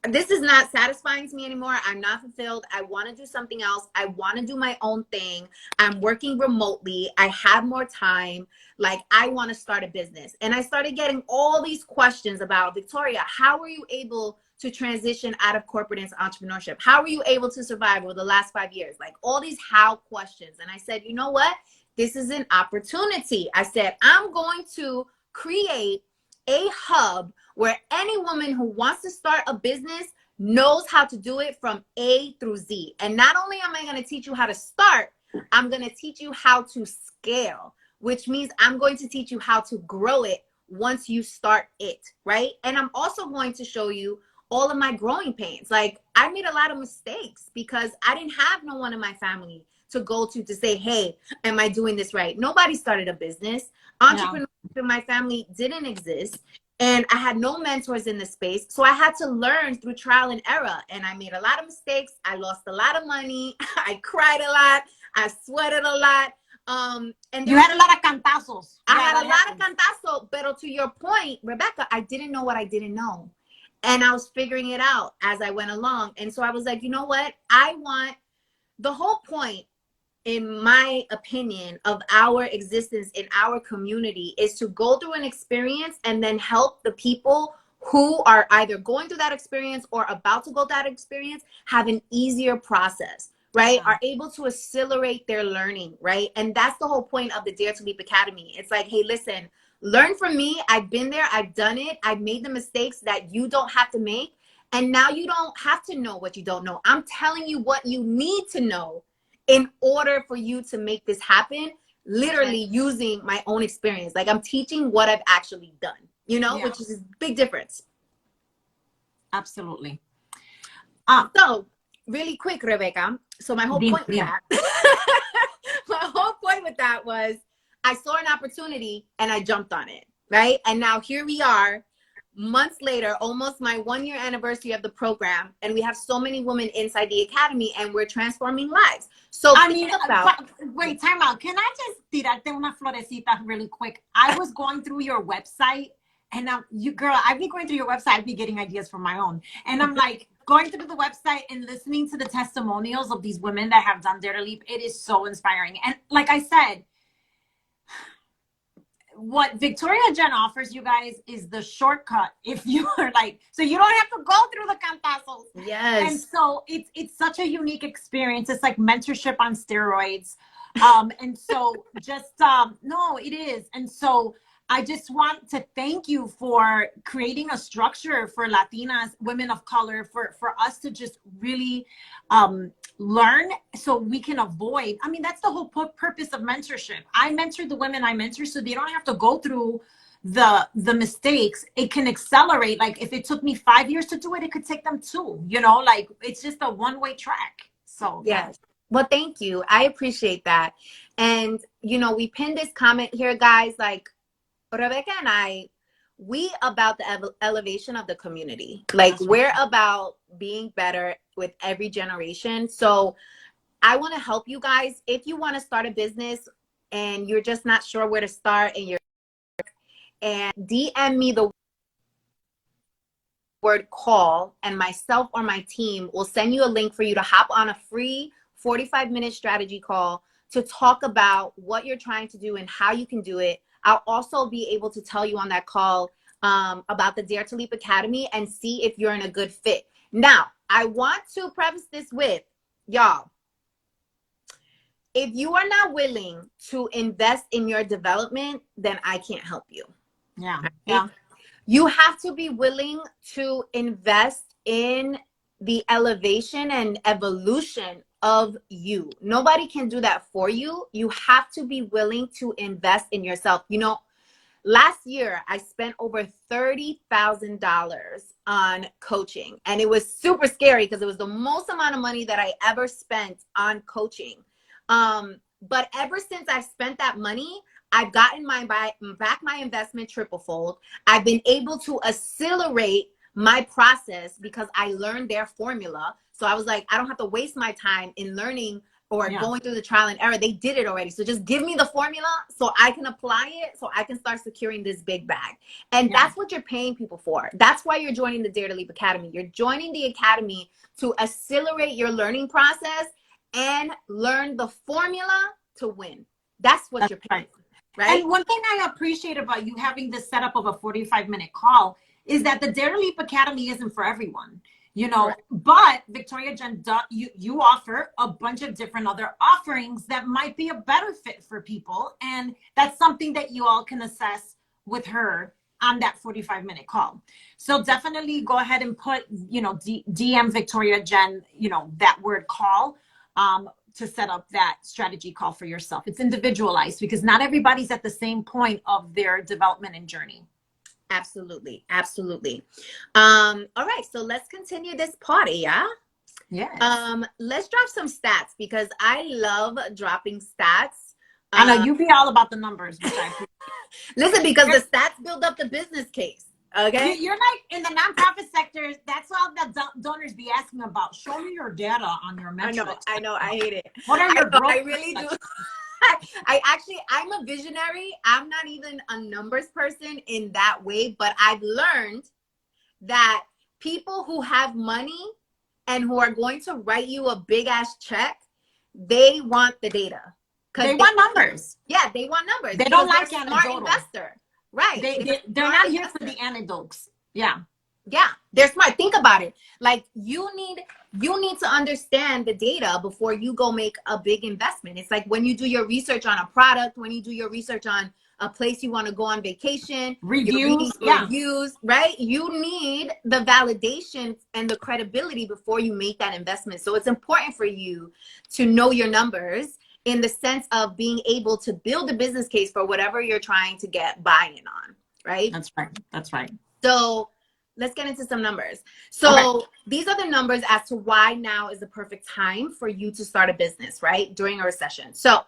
A: this is not satisfying to me anymore. I'm not fulfilled. I want to do something else. I want to do my own thing. I'm working remotely. I have more time. Like, I want to start a business. And I started getting all these questions about, Victoria, how were you able to transition out of corporate into entrepreneurship? How were you able to survive over the last 5 years? Like, all these how questions. And I said, you know what? this is an opportunity. I said, I'm going to create a hub where any woman who wants to start a business knows how to do it from A through Z. And not only am I going to teach you how to start, I'm going to teach you how to scale, which means I'm going to teach you how to grow it once you start it, right? And I'm also going to show you all of my growing pains. Like, I made a lot of mistakes because I didn't have no one in my family to go to say, hey, am I doing this right? Nobody started a business. Entrepreneurship in my family didn't exist. And I had no mentors in the space. So I had to learn through trial and error. And I made a lot of mistakes. I lost a lot of money. I cried a lot. I sweated a lot. And
B: you had a lot of cantazos.
A: I had a lot of cantazos. But to your point, Rebecca, I didn't know what I didn't know. And I was figuring it out as I went along. And so I was like, you know what? I want the whole point, in my opinion, of our existence in our community is to go through an experience and then help the people who are either going through that experience or about to go through that experience have an easier process, right? Are able to accelerate their learning, right? And that's the whole point of the Dare to Leap Academy. It's like, hey, listen, learn from me. I've been there. I've done it. I've made the mistakes that you don't have to make. And now you don't have to know what you don't know. I'm telling you what you need to know in order for you to make this happen, literally using my own experience. Like, I'm teaching what I've actually done, you know, which is a big difference.
B: Absolutely.
A: So really quick, Rebecca. So my whole point with that, my whole point with that was I saw an opportunity and I jumped on it, right? And now here we are, months later, almost my 1-year anniversary of the program, and we have so many women inside the academy, and we're transforming lives. So
B: I mean, wait, time out. Can I just tirarte una florecita really quick? I was going through your website, and now I've been going through your website. I've been getting ideas from my own, and I'm like going through the website and listening to the testimonials of these women that have done Dare to Leap. It is so inspiring, and like I said, what Victoria Jen offers you guys is the shortcut. If you are like, so you don't have to go through the cantazos.
A: Yes.
B: And so it's such a unique experience. It's like mentorship on steroids. And so just, no, it is. And so I just want to thank you for creating a structure for Latinas, women of color, for us to just really learn so we can avoid. I mean, that's the whole purpose of mentorship. I mentor the women I mentor so they don't have to go through the mistakes. It can accelerate. Like, if it took me 5 years to do it, it could take them 2, you know, like, it's just a one-way track. So
A: yes. Well, thank you. I appreciate that. And, you know, we pinned this comment here, guys, like, Rebecca and I, we about the elevation of the community. Like, we're about being better with every generation. So I want to help you guys. If you want to start a business and you're just not sure where to start, and DM me the word call, and myself or my team will send you a link for you to hop on a free 45-minute strategy call to talk about what you're trying to do and how you can do it. I'll also be able to tell you on that call about the Dare to Leap Academy and see if you're in a good fit. Now, I want to preface this with, y'all, if you are not willing to invest in your development, then I can't help you.
B: Yeah.
A: Right?
B: Yeah.
A: You have to be willing to invest in the elevation and evolution of you. Nobody can do that for you. You have to be willing to invest in yourself. You know, last year I spent over $30,000 on coaching, and it was super scary because it was the most amount of money that I ever spent on coaching. But ever since I spent that money, I've gotten back my investment triple-fold. I've been able to accelerate my process because I learned their formula. So I was like, I don't have to waste my time in learning or going through the trial and error. They did it already. So just give me the formula so I can apply it, so I can start securing this big bag. And that's what you're paying people for. That's why you're joining the Dare to Leap Academy. You're joining the academy to accelerate your learning process and learn the formula to win. That's what you're paying. Right.
B: And one thing I appreciate about you having this setup of a 45-minute call is that the Dare to Leap Academy isn't for everyone. you know.
A: Correct.
B: But Victoria Jen, you offer a bunch of different other offerings that might be a better fit for people. And that's something that you all can assess with her on that 45-minute call. So definitely go ahead and put, you know, DM Victoria Jen, you know, that word call, to set up that strategy call for yourself. It's individualized because not everybody's at the same point of their development and journey.
A: Absolutely. Absolutely. All right. So let's continue this party. Yeah.
B: Yes.
A: Let's drop some stats because I love dropping stats.
B: I know you be all about the numbers, which I appreciate.
A: Listen, because the stats build up the business case. Okay.
B: You're like in the nonprofit sector. That's all that donors be asking about. Show me your data on your metrics.
A: I know. I hate it.
B: What are your growth?
A: I really do. I'm a visionary. I'm not even a numbers person in that way, but I've learned that people who have money and who are going to write you a big ass check, they want the data.
B: They want numbers.
A: Yeah, they want numbers.
B: They don't like
A: smart investor. Right.
B: They're not here for the anecdotes. Yeah.
A: Yeah, they're smart. Think about it. Like you need to understand the data before you go make a big investment. It's like when you do your research on a product, when you do your research on a place you want to go on vacation,
B: reviews,
A: right? You need the validation and the credibility before you make that investment. So it's important for you to know your numbers in the sense of being able to build a business case for whatever you're trying to get buy-in on, right?
B: That's right. That's right.
A: So let's get into some numbers. So these are the numbers as to why now is the perfect time for you to start a business, right? During a recession. So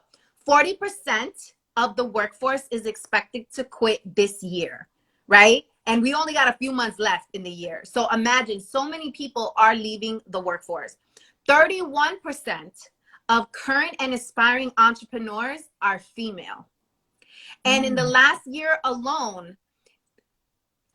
A: 40% of the workforce is expected to quit this year, right? And we only got a few months left in the year. So imagine so many people are leaving the workforce. 31% of current and aspiring entrepreneurs are female. And in the last year alone,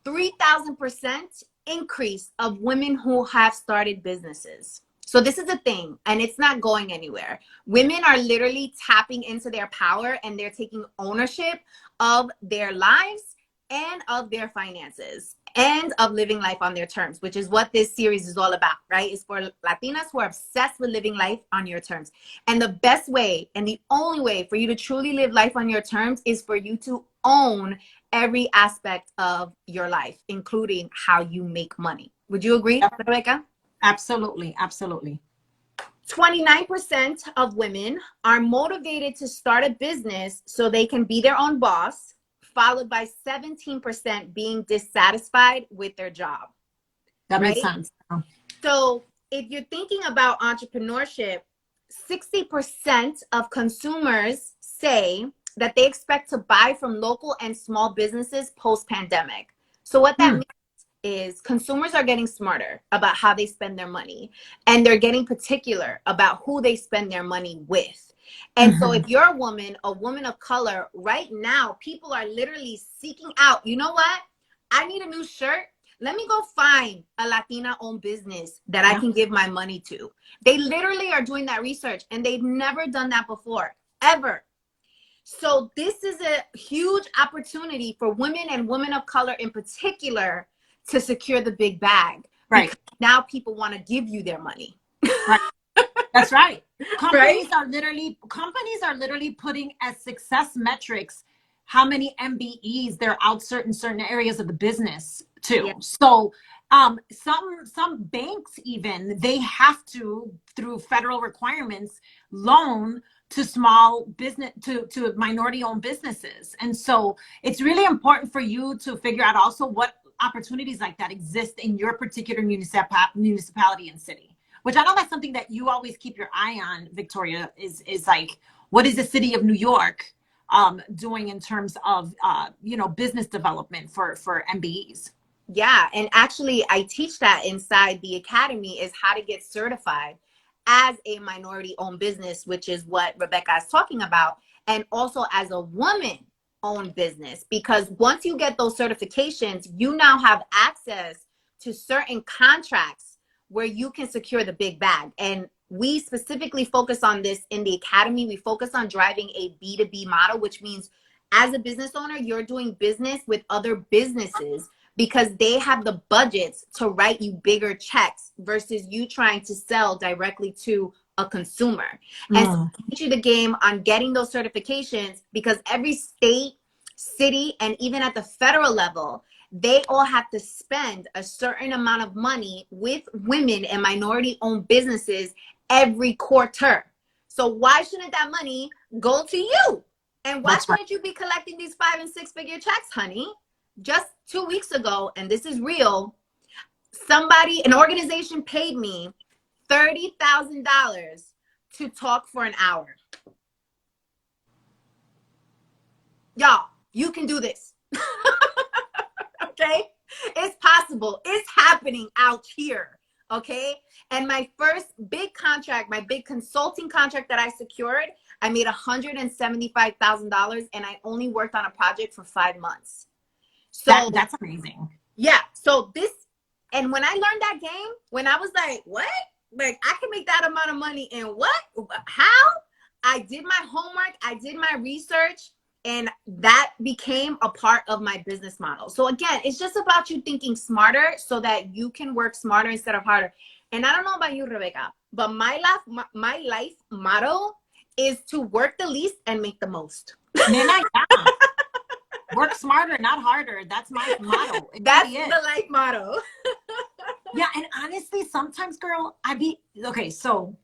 A: 3,000% increase of women who have started businesses. So this is a thing, and it's not going anywhere. Women are literally tapping into their power, and they're taking ownership of their lives and of their finances and of living life on their terms, which is what this series is all about, right? It's for Latinas who are obsessed with living life on your terms. And the best way and the only way for you to truly live life on your terms is for you to own every aspect of your life, including how you make money. Would you agree, Rebecca?
B: Absolutely. Absolutely.
A: 29% of women are motivated to start a business so they can be their own boss, followed by 17% being dissatisfied with their job.
B: That makes sense.
A: So if you're thinking about entrepreneurship, 60% of consumers say that they expect to buy from local and small businesses post-pandemic. So what that means is consumers are getting smarter about how they spend their money, and they're getting particular about who they spend their money with. And so if you're a woman of color, right now, people are literally seeking out, you know what? I need a new shirt. Let me go find a Latina-owned business that I can give my money to. They literally are doing that research, and they've never done that before, ever. So this is a huge opportunity for women and women of color in particular to secure the big bag.
B: Right.
A: Because now people want to give you their money.
B: Right. That's right. Companies are literally putting as success metrics how many MBEs they're out certain areas of the business too. Yeah. So some banks even, they have to, through federal requirements, loan to small business, to minority owned businesses. And so it's really important for you to figure out also what opportunities like that exist in your particular municipality and city, which I know that's something that you always keep your eye on, Victoria, is like, what is the city of New York doing in terms of, business development for MBEs?
A: Yeah. And actually I teach that inside the academy, is how to get certified as a minority owned business, which is what Rebecca is talking about. And also as a woman owned business, because once you get those certifications, you now have access to certain contracts where you can secure the big bag. And we specifically focus on this in the academy. We focus on driving a B2B model, which means as a business owner, you're doing business with other businesses, because they have the budgets to write you bigger checks versus you trying to sell directly to a consumer. And so I teach you the game on getting those certifications, because every state, city, and even at the federal level, they all have to spend a certain amount of money with women and minority-owned businesses every quarter. So why shouldn't that money go to you? And why shouldn't you be collecting these 5- and 6-figure checks, honey? Just 2 weeks ago, and this is real, an organization paid me $30,000 to talk for an hour. Y'all, you can do this. Okay? It's possible. It's happening out here. Okay? And my first big contract, my big consulting contract that I secured, I made $175,000, and I only worked on a project for 5 months. So
B: that's amazing.
A: Yeah. So and when I learned that game, when I was like, what? Like, I can make that amount of money in what? How? I did my homework. I did my research. And that became a part of my business model. So again, it's just about you thinking smarter so that you can work smarter instead of harder. And I don't know about you, Rebecca, but my life motto is to work the least and make the most.
B: Nena, yeah. Work smarter, not harder. That's my motto.
A: That's the life motto.
B: Yeah, and honestly, sometimes, girl, so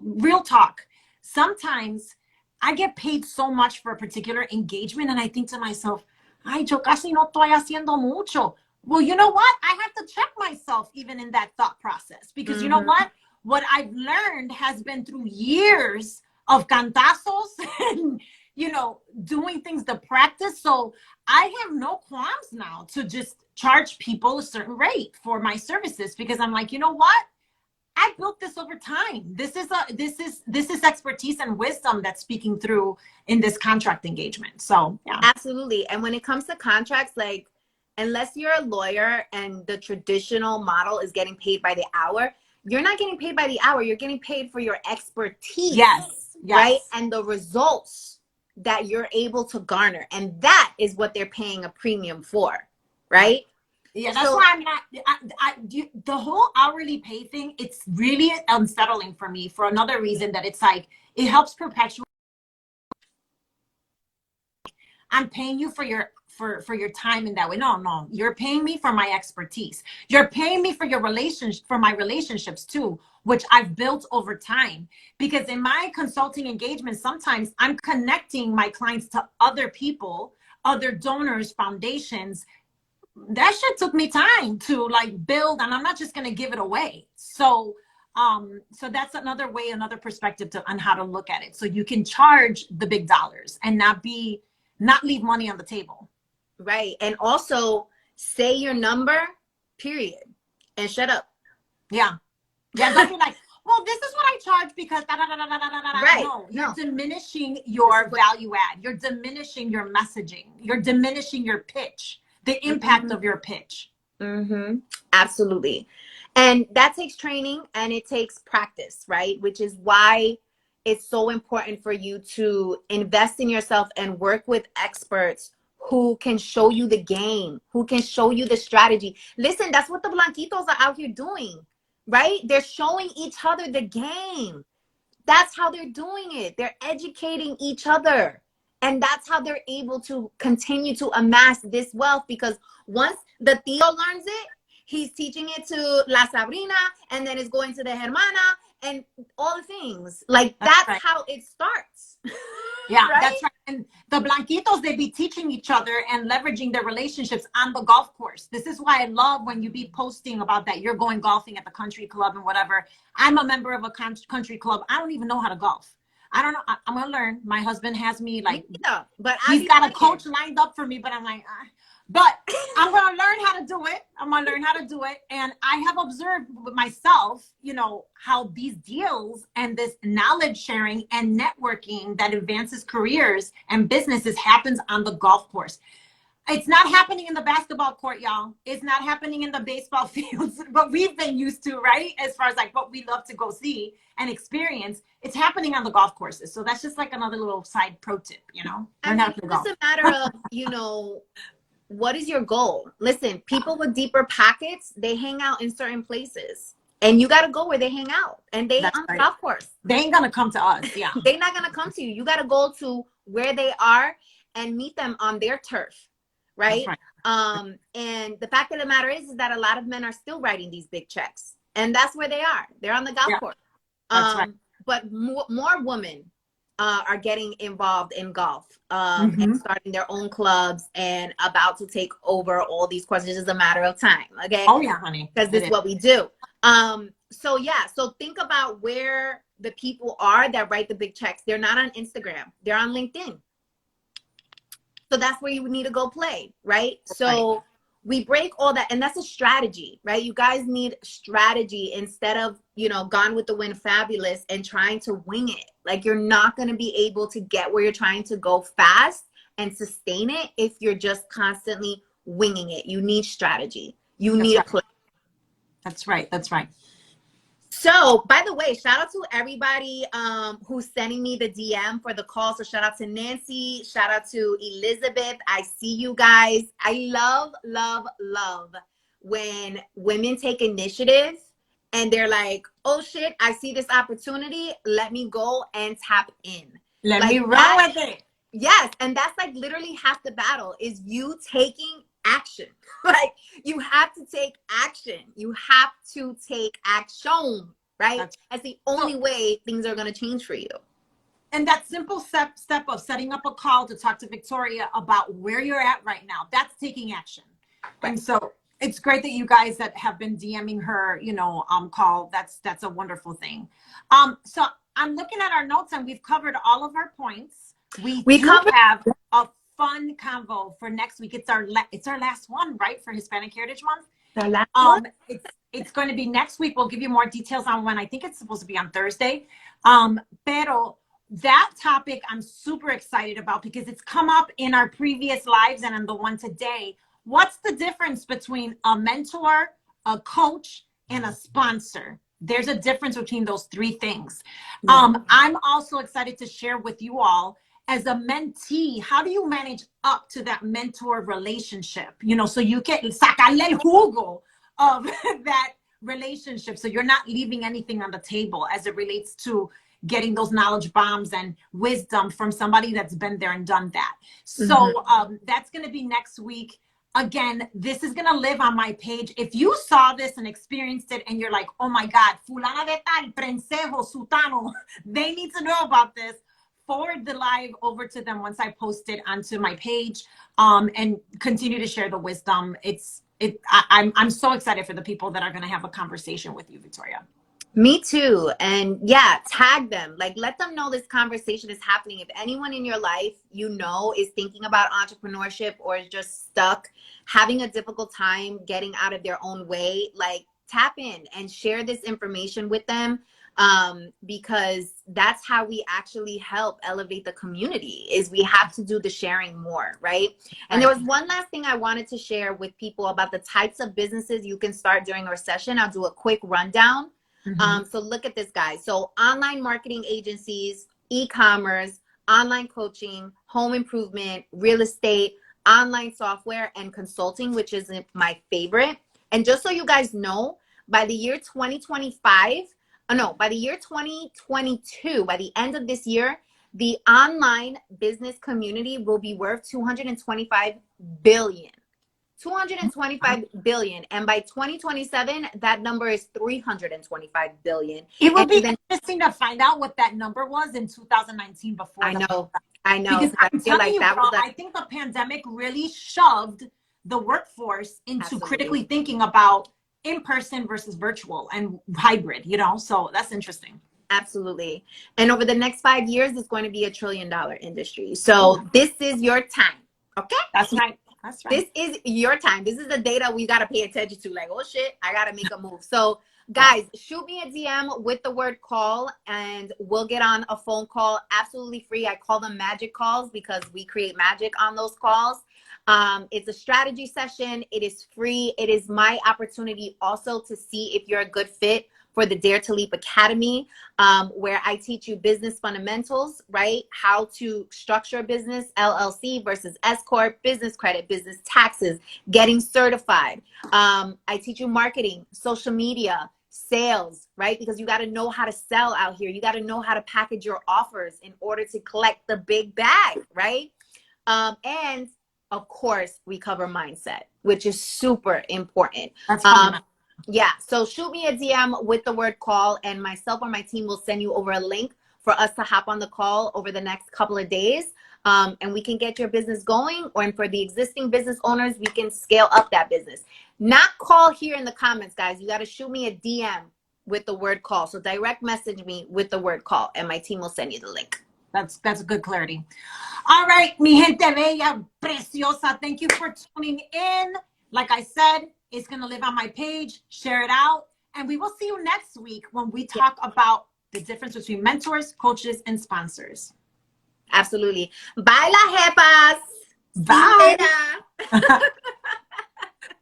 B: real talk. Sometimes I get paid so much for a particular engagement, and I think to myself, ay, yo casi no estoy haciendo mucho. Well, you know what? I have to check myself even in that thought process, because you know what? What I've learned has been through years of cantazos and, doing things to practice. So I have no qualms now to just charge people a certain rate for my services, because I'm like, you know what? I built this over time. This is expertise and wisdom that's speaking through in this contract engagement. So yeah.
A: Absolutely. And when it comes to contracts, like, unless you're a lawyer and the traditional model is getting paid by the hour, you're not getting paid by the hour. You're getting paid for your expertise.
B: Yes.
A: Right? And the results that you're able to garner. And that is what they're paying a premium for. Right?
B: Yeah, that's why I'm not, the whole hourly pay thing, it's really unsettling for me for another reason, that it's like, it helps perpetuate. I'm paying you for your time in that way. No, you're paying me for my expertise. You're paying me for my relationships too, which I've built over time. Because in my consulting engagements, sometimes I'm connecting my clients to other people, other donors, foundations. That shit took me time to like build, and I'm not just going to give it away. So that's another way, another perspective on how to look at it. So you can charge the big dollars and not leave money on the table.
A: Right. And also say your number, period, and shut up.
B: Yeah. Yeah. Don't be like, well, this is what I charge because
A: Right.
B: No, you're diminishing your value add. You're diminishing your messaging. You're diminishing your pitch. The impact of your pitch.
A: Absolutely. And that takes training and it takes practice, right? Which is why it's so important for you to invest in yourself and work with experts who can show you the game, who can show you the strategy. Listen, that's what the Blanquitos are out here doing, right? They're showing each other the game. That's how they're doing it. They're educating each other. And that's how they're able to continue to amass this wealth, because once the tío learns it, he's teaching it to La Sabrina, and then it's going to the Hermana and all the things. Like, that's right. How it starts.
B: Yeah, right? That's right. And the Blanquitos, they be teaching each other and leveraging their relationships on the golf course. This is why I love when you be posting about that. You're going golfing at the country club and whatever. I'm a member of a country club. I don't even know how to golf. I don't know. I'm going to learn. My husband has me like,
A: yeah, but
B: he's got a coach lined up for me, but I'm like, but I'm going to learn how to do it. I'm going to learn how to do it. And I have observed with myself, how these deals and this knowledge sharing and networking that advances careers and businesses happens on the golf course. It's not happening in the basketball court, y'all. It's not happening in the baseball fields, what we've been used to, right? As far as like what we love to go see and experience, it's happening on the golf courses. So that's just like another little side pro tip,
A: I mean, it's a matter of, what is your goal? Listen, people with deeper pockets, they hang out in certain places. And you got to go where they hang out. And they
B: That's
A: on the
B: right.
A: golf course.
B: They ain't gonna come to us. Yeah.
A: They're not going to come to you. You got to go to where they are and meet them on their turf, right?
B: That's
A: And the fact of the matter is that a lot of men are still writing these big checks. And that's where they are. They're on the golf course.
B: That's right.
A: But more women are getting involved in golf and starting their own clubs and about to take over all these courses. It's just a matter of time, okay?
B: Oh yeah, honey.
A: Because this is what we do. So yeah, so think about where the people are that write the big checks. They're not on Instagram. They're on LinkedIn. So that's where you would need to go play, right? So we break all that, and that's a strategy, right? You guys need strategy instead of, you know, gone with the wind fabulous and trying to wing it. Like, you're not going to be able to get where you're trying to go fast and sustain it if you're just constantly winging it. You need strategy. You need a plan.
B: That's right. That's right.
A: So, by the way, shout out to everybody who's sending me the DM for the call. So shout out to Nancy, shout out to Elizabeth. I see you guys. I love, love, love when women take initiative and they're like, oh shit, I see this opportunity. Let me go and tap in.
B: Let me run with it.
A: Yes. And that's like literally half the battle is you taking action. Like, you have to take action. You have to take action, right? That's the only way things are going to change for you.
B: And that simple step of setting up a call to talk to Victoria about where you're at right now, that's taking action. Right. And so it's great that you guys that have been DMing her, you know, call. That's a wonderful thing. So I'm looking at our notes and we've covered all of our points. We have a fun convo for next week. It's our last one, right, for Hispanic Heritage Month.
A: The last one?
B: It's going to be next week. We'll give you more details on when. I think it's supposed to be on Thursday. Pero that topic I'm super excited about because it's come up in our previous lives and on the one today. What's the difference between a mentor, a coach, and a sponsor? There's a difference between those three things. I'm also excited to share with you all, as a mentee, how do you manage up to that mentor relationship? You know, so you can sacarle el jugo of that relationship. So you're not leaving anything on the table as it relates to getting those knowledge bombs and wisdom from somebody that's been there and done that. So that's going to be next week. Again, this is going to live on my page. If you saw this and experienced it and you're like, oh my God, fulana de tal, prensejo, sutano, they need to know about this. Forward the live over to them once I post it onto my page, and continue to share the wisdom. I'm so excited for the people that are going to have a conversation with you, Victoria.
A: Me too. And yeah, tag them. Like, let them know this conversation is happening. If anyone in your life, you know, is thinking about entrepreneurship or is just stuck, having a difficult time getting out of their own way, like, tap in and share this information with them. Because that's how we actually help elevate the community, is we have to do the sharing more, right? And there was one last thing I wanted to share with people about the types of businesses you can start during a recession. I'll do a quick rundown. So look at this, guys. So online marketing agencies, e-commerce, online coaching, home improvement, real estate, online software, and consulting, which is my favorite. And just so you guys know, by the year 2025, by the year 2022, by the end of this year, the online business community will be worth $225 billion. $225 billion. And by 2027, that number is $325 billion.
B: It would be interesting to find out what that number was in 2019 before.
A: I know.
B: Because I feel like I think the pandemic really shoved the workforce into critically thinking about in-person versus virtual and hybrid, you know, so that's interesting.
A: Absolutely. And over the next 5 years, it's going to be $1 trillion industry. So this is your time. Okay.
B: That's right. That's right.
A: This is your time. This is the data we got to pay attention to. Like, oh shit, I got to make a move. So guys, shoot me a DM with the word call and we'll get on a phone call absolutely free. I call them magic calls because we create magic on those calls. It's a strategy session. It is free. It is my opportunity also to see if you're a good fit for for the Dare to Leap Academy, where I teach you business fundamentals, right? How to structure a business, LLC versus S Corp, business credit, business taxes, getting certified. I teach you marketing, social media, sales, right? Because you got to know how to sell out here. You got to know how to package your offers in order to collect the big bag, right? And of course, we cover mindset, which is super important.
B: That's fundamental.
A: Yeah. So shoot me a DM with the word call, and myself or my team will send you over a link for us to hop on the call over the next couple of days. And we can get your business going, or for the existing business owners, we can scale up that business. Not call here in the comments, guys. You got to shoot me a DM with the word call. So direct message me with the word call, and my team will send you the link.
B: That's a good clarity. All right, mi gente bella, preciosa. Thank you for tuning in. Like I said, it's going to live on my page. Share it out. And we will see you next week when we talk about the difference between mentors, coaches, and sponsors.
A: Absolutely. Bye, la jepas.
B: Bye.
A: Bye.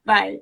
B: Bye.